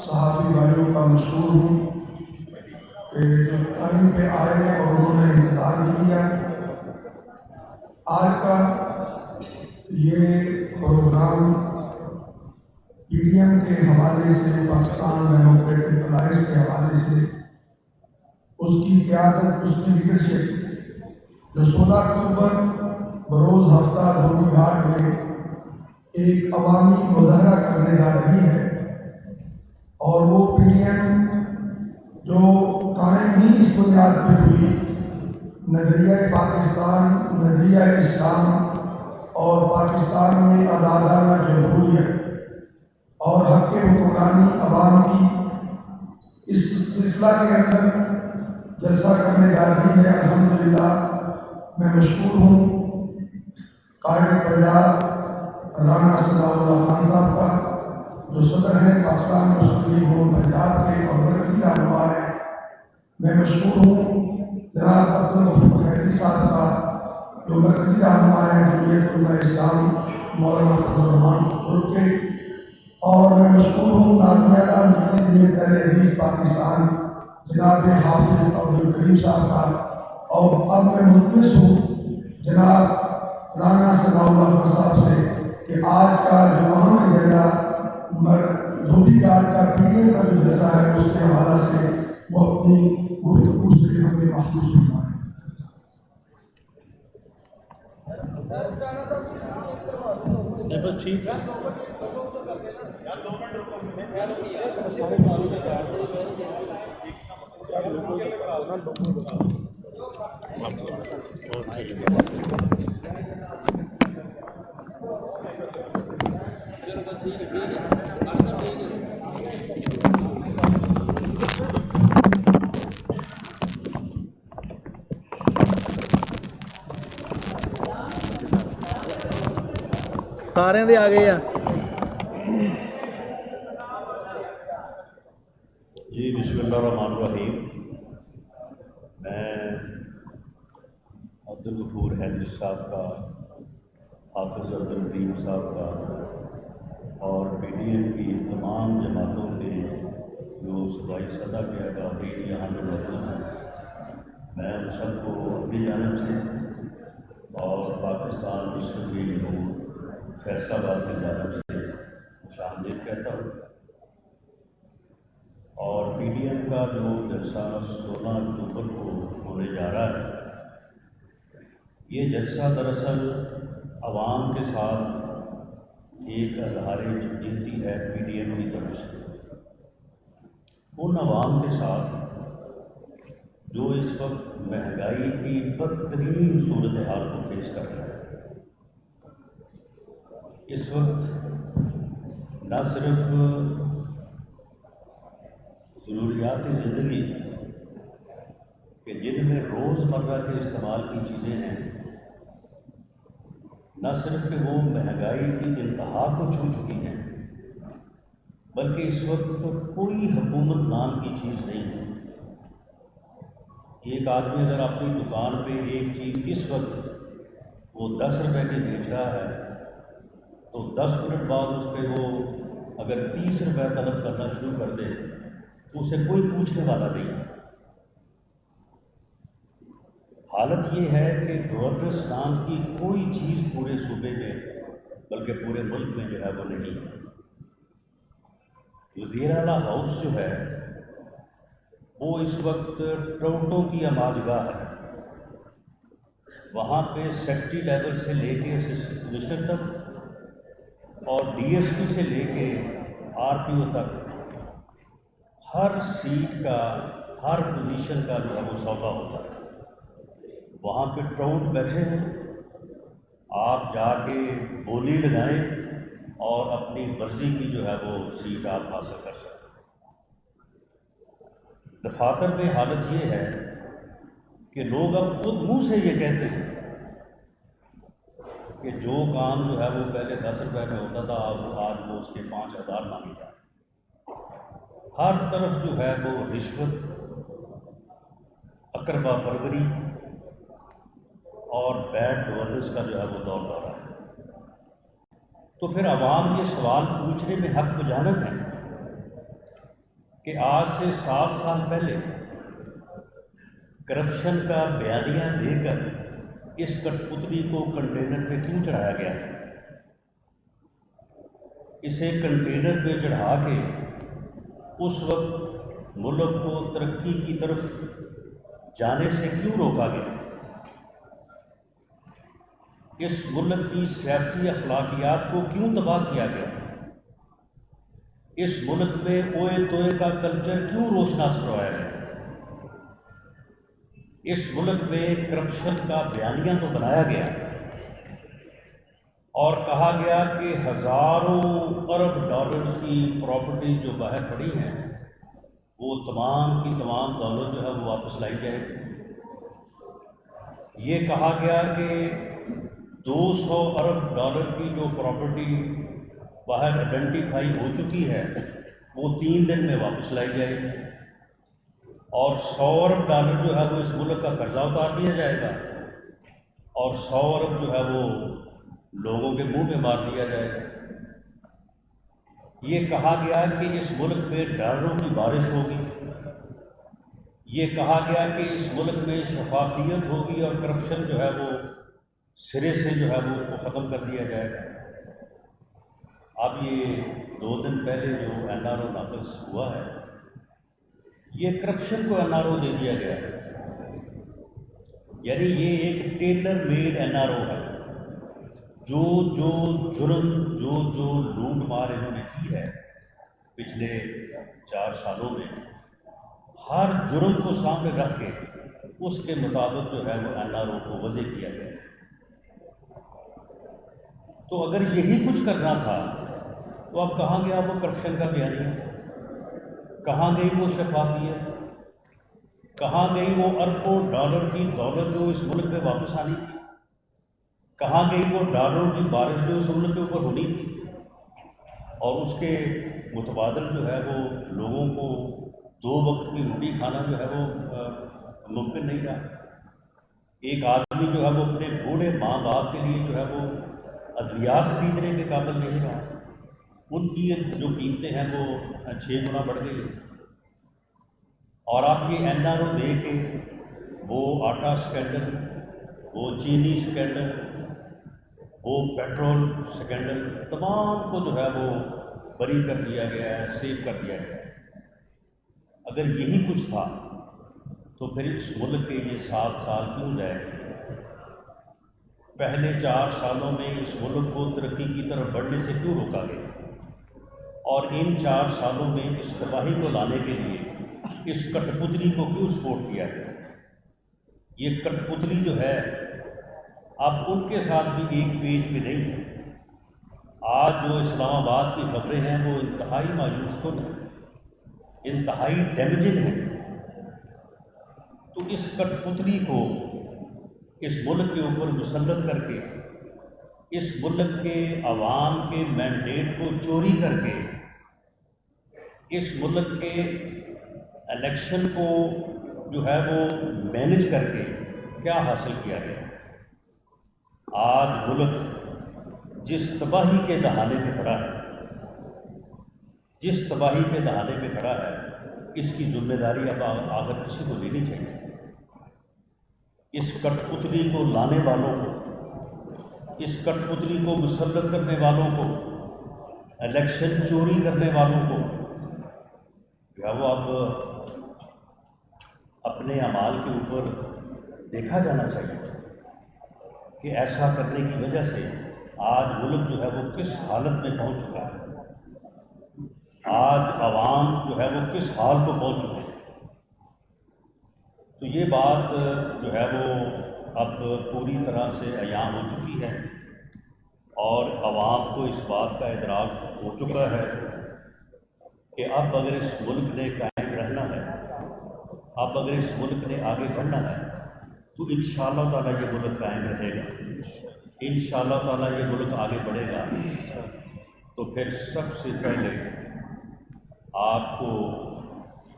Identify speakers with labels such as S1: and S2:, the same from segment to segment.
S1: صحافی بھائیوں کا مشکور ہوں کہ جو ٹائم پہ آئے اور انہوں نے انتظار بھی کیا۔ آج کا یہ پروگرام پی ڈی ایم کے حوالے سے، پاکستان ڈیموکریٹک الائنس کے حوالے سے، اس کی قیادت، اس کی لیڈرشپ جو 16 اکتوبر بروز ہفتہ دھوبی گھاٹ میں ایک عوامی مظاہرہ کرنے جا رہی ہے، اور وہ پی ڈی ایم جو قائم ہی اس بنیاد پہ ہوئی، نظریہ پاکستان، نظریہ اسلام اور پاکستان میں عدالتانہ جمہوریت اور حق حکمرانی عوام کی، اس سلسلہ کے اندر جلسہ کرنے جا رہی ہے۔ الحمدللہ میں مشکور ہوں قائد پنجاب رانا ثناء اللہ خان صاحب کا، جو صدر ہیں پاکستان مسلم لیگ نون پنجاب کے اور مرکزی رہنما ہیں۔ میں مشکور ہوں جناب عبدالغفور حیدری صاحب کا، جو مرکزی رہنما ہیں جمعیت علماء اسلام مولانا فضل الرحمان گروپ کے، اور میں مشکور ہوں ناظمینہ مرکزی جمعیت اہل حدیث پاکستان جناب حافظ عبدالکریم صاحب کا، اور اب میں ملتمس ہوں جناب رانا ثناء اللہ خان صاحب سے کہ آج کا جو اہم ایجنڈا دھوبی گھاٹ کا پی ڈی ایم کا جو جلسہ ہے اس کے حوالے سے وہ اپنی گفتگو سے ہمیں محفوظ فرمائیں۔
S2: بس ٹھیک ہے، سارے دے آ گئے ہیں۔
S3: جی بسم اللہ الرحمن الرحیم۔ میں عبدالغفور حیدری صاحب کا، حافظ عبدالکریم صاحب کا اور پی ڈی ایم کی تمام جماعتوں کے جو صوبائی سطح کے اکابرین یہاں پہ موجود ہیں، میں ان سب کو اپنی جانب سے اور پاکستان مسلم لیگ نون فیصلہ آباد کی جانب سے خوش آمدید کہتا ہوں۔ اور پی ڈی ایم کا جو جلسہ 16 اکتوبر کو ہونے جا رہا ہے، یہ جلسہ دراصل عوام کے ساتھ ایک اظہار یکجہتی ہے پی ڈی ایم کی طرف سے، ان عوام کے ساتھ جو اس وقت مہنگائی کی بدترین صورتحال کو فیس کر رہے ہیں۔ اس وقت نہ صرف ضروریات زندگی کہ جن میں روز مرہ کے استعمال کی چیزیں ہیں، نہ صرف کہ وہ مہنگائی کی انتہا کو چھو چکی ہیں، بلکہ اس وقت کوئی حکومت نام کی چیز نہیں ہے۔ ایک آدمی اگر اپنی دکان پہ ایک چیز اس وقت وہ 10 روپے کی بیچ رہا ہے، تو 10 منٹ بعد اس پہ وہ اگر 30 روپے طلب کرنا شروع کر دے تو اسے کوئی پوچھنے والا نہیں ہے۔ حالت یہ ہے کہ گورننس نام کی کوئی چیز پورے صوبے میں بلکہ پورے ملک میں جو ہے وہ نہیں ہے۔ وزیر اعلیٰ ہاؤس جو ہے وہ اس وقت ٹروٹوں کی آماجگاہ ہے۔ وہاں پہ سیکٹری لیول سے لے کے اسسٹنٹ کمشنر تک اور ڈی ایس پی سے لے کے آر پی او تک ہر سیٹ کا، ہر پوزیشن کا جو ہے وہ سودا ہوتا ہے۔ وہاں پہ ٹراؤٹ بیٹھے ہیں، آپ جا کے بولی لگائیں اور اپنی مرضی کی جو ہے وہ سیٹ آپ حاصل کر سکتے ہیں۔ دفاتر میں حالت یہ ہے کہ لوگ اب خود منہ سے یہ کہتے ہیں کہ جو کام جو ہے وہ پہلے 10 روپے میں ہوتا تھا آج وہ اس کے 5000 مانگے جا رہے ہیں۔ ہر طرف جو ہے وہ رشوت، اقربا پروری اور بیڈ گورننس کا جو ہے وہ دور دورہ ہے۔ تو پھر عوام یہ سوال پوچھنے میں حق بجانب ہے کہ آج سے 7 سال پہلے کرپشن کا بیانیہ دے کر اس کٹ پتلی کو کنٹینر پہ کیوں چڑھایا گیا تھا؟ اسے کنٹینر پہ چڑھا کے اس وقت ملک کو ترقی کی طرف جانے سے کیوں روکا گیا؟ اس ملک کی سیاسی اخلاقیات کو کیوں تباہ کیا گیا؟ اس ملک میں اوئے توئے کا کلچر کیوں روشناس کروایا گیا؟ اس ملک میں کرپشن کا بیانیہ تو بنایا گیا اور کہا گیا کہ ہزاروں ارب ڈالرز کی پراپرٹی جو باہر پڑی ہیں وہ تمام کی تمام دولت جو ہے وہ واپس لائی جائے گی۔ یہ کہا گیا کہ 200 ارب ڈالر کی جو پراپرٹی باہر آئیڈینٹیفائی ہو چکی ہے وہ 3 دن میں واپس لائی جائے گی، اور 100 ارب ڈالر جو ہے وہ اس ملک کا قرضہ اتار دیا جائے گا، اور 100 ارب جو ہے وہ لوگوں کے منہ میں مار دیا جائے گا۔ یہ کہا گیا کہ اس ملک میں ڈالروں کی بارش ہوگی، یہ کہا گیا کہ اس ملک میں شفافیت ہوگی اور کرپشن جو ہے وہ سرے سے جو ہے وہ اس کو ختم کر دیا جائے گا۔ اب یہ 2 دن پہلے جو NRO نافذ ہوا ہے، یہ کرپشن کو NRO دے دیا گیا ہے، یعنی یہ ایک ٹیلر میڈ NRO ہے۔ جو جرم جو لوٹ مار انہوں نے کی ہے پچھلے 4 سالوں میں، ہر جرم کو سامنے رکھ کے اس کے مطابق جو ہے وہ NRO کو وضع کیا گیا ہے۔ تو اگر یہی کچھ کرنا تھا تو اب کہاں گیا وہ کرپشن کا بیانیہ؟ کہاں گئی وہ شفافیت؟ کہاں گئی وہ اربوں ڈالر کی دولت جو اس ملک میں واپس آنی تھی؟ کہاں گئی وہ ڈالروں کی بارش جو اس ملک کے اوپر ہونی تھی؟ اور اس کے متبادل جو ہے وہ لوگوں کو 2 وقت کی روٹی کھانا جو ہے وہ ممکن نہیں رہا۔ ایک آدمی جو ہے وہ اپنے بوڑھے ماں باپ کے لیے جو ہے وہ ادویات خریدنے کے قابل نہیں رہا۔ ان کی جو قیمتیں ہیں وہ 6 گنا بڑھ گئی، اور آپ یہ NRO دے کے وہ آٹا سکینڈل، وہ چینی سکینڈل، وہ پیٹرول سکینڈل، تمام کو جو ہے وہ بری کر دیا گیا ہے، سیو کر دیا گیا ہے۔ اگر یہی کچھ تھا تو پھر اس ملک کے یہ 7 سال کیوں ضائع؟ پہلے 4 سالوں میں اس ملک کو ترقی کی طرف بڑھنے سے کیوں روکا گیا؟ اور ان 4 سالوں میں اس تباہی کو لانے کے لیے اس کٹ پتلی کو کیوں سپورٹ کیا گیا؟ یہ کٹ پتلی جو ہے اب ان کے ساتھ بھی ایک پیج پہ نہیں ہے۔ آج جو اسلام آباد کی خبریں ہیں وہ انتہائی مایوس کن ہیں، انتہائی ڈیمیجنگ ہیں۔ تو اس کٹ پتلی کو اس ملک کے اوپر مسلط کر کے، اس ملک کے عوام کے مینڈیٹ کو چوری کر کے، اس ملک کے الیکشن کو جو ہے وہ مینج کر کے کیا حاصل کیا گیا؟ آج ملک جس تباہی کے دہانے پہ کھڑا ہے، جس تباہی کے دہانے پہ کھڑا ہے، اس کی ذمہ داری اب آخر کسی کو لینی چاہیے۔ اس کٹ پتلی کو لانے والوں کو، اس کٹ پتلی کو مسلط کرنے والوں کو، الیکشن چوری کرنے والوں کو کیا وہ اب اپنے اعمال کے اوپر دیکھا جانا چاہیے کہ ایسا کرنے کی وجہ سے آج ملک جو ہے وہ کس حالت میں پہنچ چکا ہے، آج عوام جو ہے وہ کس حال کو پہنچ چکے ہیں۔ تو یہ بات جو ہے وہ اب پوری طرح سے عیاں ہو چکی ہے، اور عوام کو اس بات کا ادراک ہو چکا ہے کہ اب اگر اس ملک نے قائم رہنا ہے، اب اگر اس ملک نے آگے بڑھنا ہے تو انشاءاللہ تعالیٰ یہ ملک قائم رہے گا، انشاءاللہ تعالیٰ یہ ملک آگے بڑھے گا۔ تو پھر سب سے پہلے آپ کو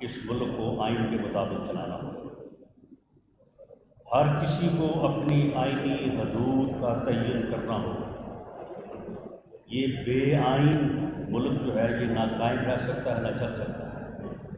S3: اس ملک کو آئین کے مطابق چلانا ہوگا۔ ہر کسی کو اپنی آئینی حدود کا تعین کرنا ہوگا۔ یہ بے آئین ملک جو ہے یہ نہ قائم رہ سکتا ہے نہ چل سکتا ہے۔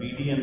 S3: PDM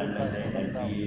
S3: MLA MPA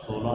S3: 16